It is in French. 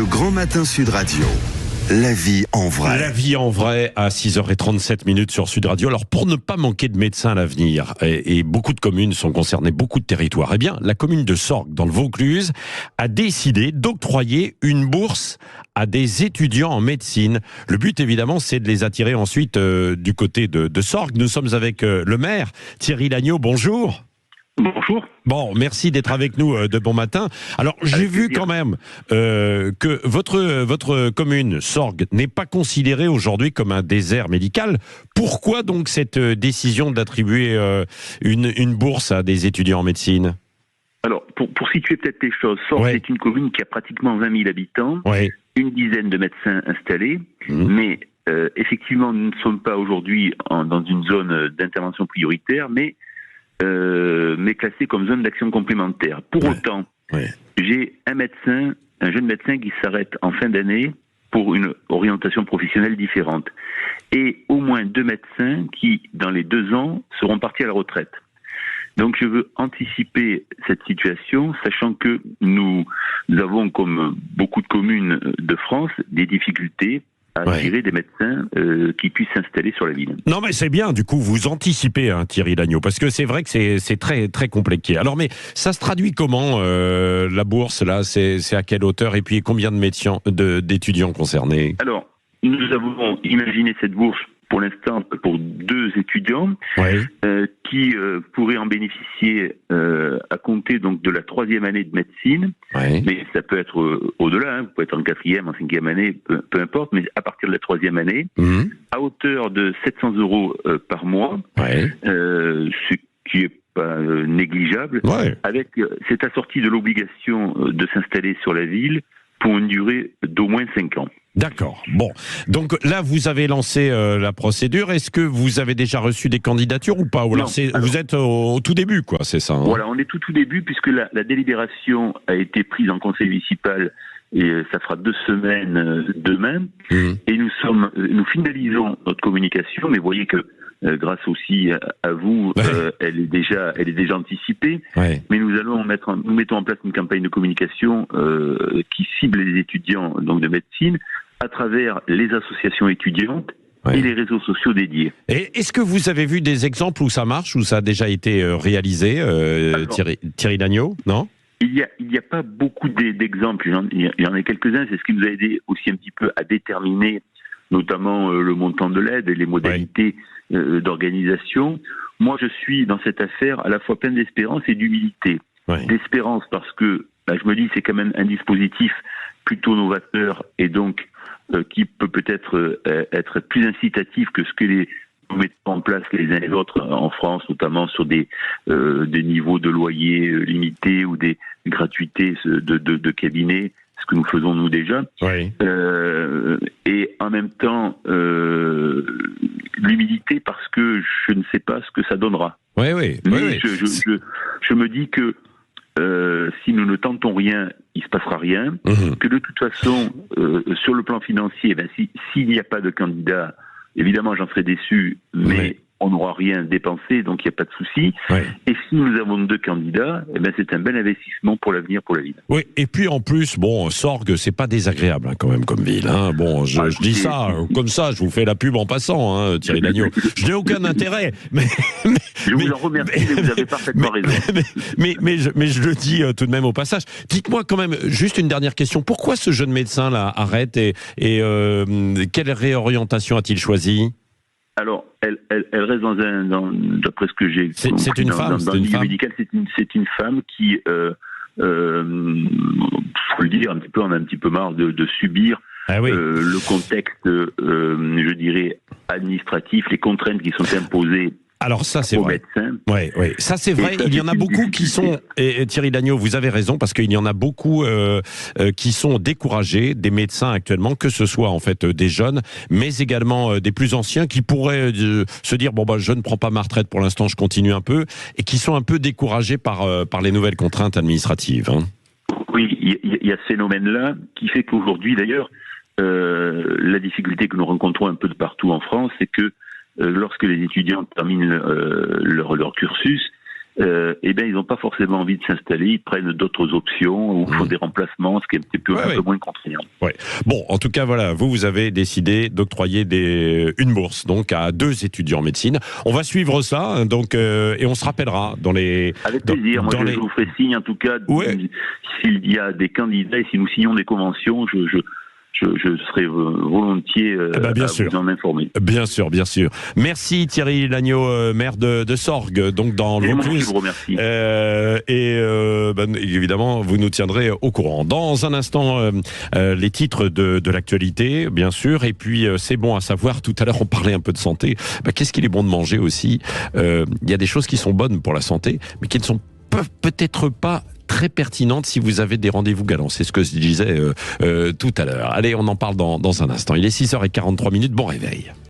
Le Grand Matin Sud Radio. La vie en vrai. La vie en vrai à 6h37 sur Sud Radio. Alors pour ne pas manquer de médecins à l'avenir, et beaucoup de communes sont concernées, beaucoup de territoires, eh bien la commune de Sorgues dans le Vaucluse a décidé d'octroyer une bourse à des étudiants en médecine. Le but évidemment c'est de les attirer ensuite du côté de Sorgues. Nous sommes avec le maire Thierry Lagneau, bonjour. Bonjour. Bon, merci d'être avec nous de bon matin. Alors, j'ai vu quand même que votre commune, Sorgues, n'est pas considérée aujourd'hui comme un désert médical. Pourquoi donc cette décision d'attribuer une bourse à des étudiants en médecine ? Alors, pour situer peut-être les choses, Sorgues est une commune qui a pratiquement 20 000 habitants, une dizaine de médecins installés, mais effectivement, nous ne sommes pas aujourd'hui dans une zone d'intervention prioritaire, mais classé comme zone d'action complémentaire. Pour autant, j'ai un jeune médecin qui s'arrête en fin d'année pour une orientation professionnelle différente. Et au moins 2 médecins qui, dans les 2 ans, seront partis à la retraite. Donc je veux anticiper cette situation, sachant que nous avons, comme beaucoup de communes de France, des difficultés à attirer des médecins qui puissent s'installer sur la ville. Non mais c'est bien, du coup vous anticipez, hein, Thierry Lagneau, parce que c'est vrai que c'est très très compliqué. Alors mais ça se traduit comment la bourse là, c'est à quelle hauteur et puis combien d'étudiants concernés? Alors nous avons imaginé cette bourse pour l'instant pour 2 étudiants qui pourraient en bénéficier à compter donc de la 3e année de médecine, mais ça peut être au-delà, vous pouvez être en 4e, en 5e année, peu importe, mais à partir de la 3e année, à hauteur de 700 € par mois, ce qui est pas négligeable, avec c'est assorti de l'obligation de s'installer sur la ville pour une durée d'au moins 5 ans. D'accord. Bon. Donc là, vous avez lancé la procédure. Est-ce que vous avez déjà reçu des candidatures ou pas? Ou alors vous êtes au tout début, quoi, c'est ça, hein? Voilà, on est tout début puisque la délibération a été prise en conseil municipal et ça fera 2 semaines demain. Et nous finalisons notre communication, mais vous voyez que grâce aussi à vous, elle est déjà anticipée. Mais nous mettons en place une campagne de communication qui cible les étudiants donc de médecine à travers les associations étudiantes et les réseaux sociaux dédiés. Et est-ce que vous avez vu des exemples où ça marche, où ça a déjà été réalisé, Thierry Lagneau, non ? Il y a pas beaucoup d'exemples, il y en a quelques-uns, c'est ce qui nous a aidé aussi un petit peu à déterminer notamment le montant de l'aide et les modalités d'organisation. Moi, je suis dans cette affaire à la fois plein d'espérance et d'humilité. D'espérance parce que je me dis c'est quand même un dispositif plutôt novateur et donc qui peut-être être plus incitatif que ce que nous mettons en place les uns et les autres en France, notamment sur des niveaux de loyer limités ou des gratuités de cabinets, ce que nous faisons nous déjà. Et en même temps, l'humilité parce que je ne sais pas ce que ça donnera. Je me dis que si nous ne tentons rien, il ne se passera rien. Que de toute façon, sur le plan financier, s'il n'y a pas de candidat, évidemment j'en serai déçu, mais on n'aura rien dépensé, donc il n'y a pas de souci. Et si nous avons 2 candidats, c'est un bel investissement pour l'avenir, pour la ville. Oui, et puis en plus, Sorgues, c'est pas désagréable quand même comme ville. Bon, je dis ça comme ça, je vous fais la pub en passant, Thierry Lagneau. Je n'ai aucun intérêt, je vous en remercie, mais vous avez parfaitement raison. Mais je le dis tout de même au passage. Dites-moi quand même, juste une dernière question. Pourquoi ce jeune médecin là arrête et quelle réorientation a-t-il choisi ? Alors, elle reste d'après ce que j'ai compris, c'est une femme, dans le milieu médical, c'est une femme qui, faut le dire, on a un petit peu marre de subir le contexte, je dirais, administratif, les contraintes qui sont imposées. Alors ça c'est vrai. Ça c'est vrai. Il y en a beaucoup qui sont. Et Thierry Lagneau, vous avez raison parce qu'il y en a beaucoup qui sont découragés, des médecins actuellement, que ce soit en fait des jeunes, mais également des plus anciens qui pourraient se dire je ne prends pas ma retraite pour l'instant, je continue un peu, et qui sont un peu découragés par les nouvelles contraintes administratives. Oui, il y a ce phénomène-là qui fait qu'aujourd'hui d'ailleurs, la difficulté que nous rencontrons un peu de partout en France, c'est que lorsque les étudiants terminent leur cursus, ils n'ont pas forcément envie de s'installer, ils prennent d'autres options ou font des remplacements, ce qui est un petit peu, un peu moins contraignant. Ouais. Bon, en tout cas, voilà, vous avez décidé d'octroyer une bourse donc à 2 étudiants en médecine. On va suivre ça, donc, et on se rappellera dans les... Avec plaisir, moi je vous ferai signe en tout cas, s'il y a des candidats et si nous signons des conventions, je serai volontiers bien à sûr. vous en informer. Bien sûr, bien sûr. Merci Thierry Lagneau, maire de Sorgues, donc dans le Vaucluse. Je vous remercie. Évidemment, vous nous tiendrez au courant. Dans un instant, les titres de l'actualité, bien sûr. Et puis, c'est bon à savoir, tout à l'heure, on parlait un peu de santé. Qu'est-ce qu'il est bon de manger aussi ? Il y a des choses qui sont bonnes pour la santé, mais qui ne sont peut-être pas très pertinente si vous avez des rendez-vous galants. C'est ce que je disais tout à l'heure. Allez, on en parle dans un instant. Il est 6h43. Bon réveil.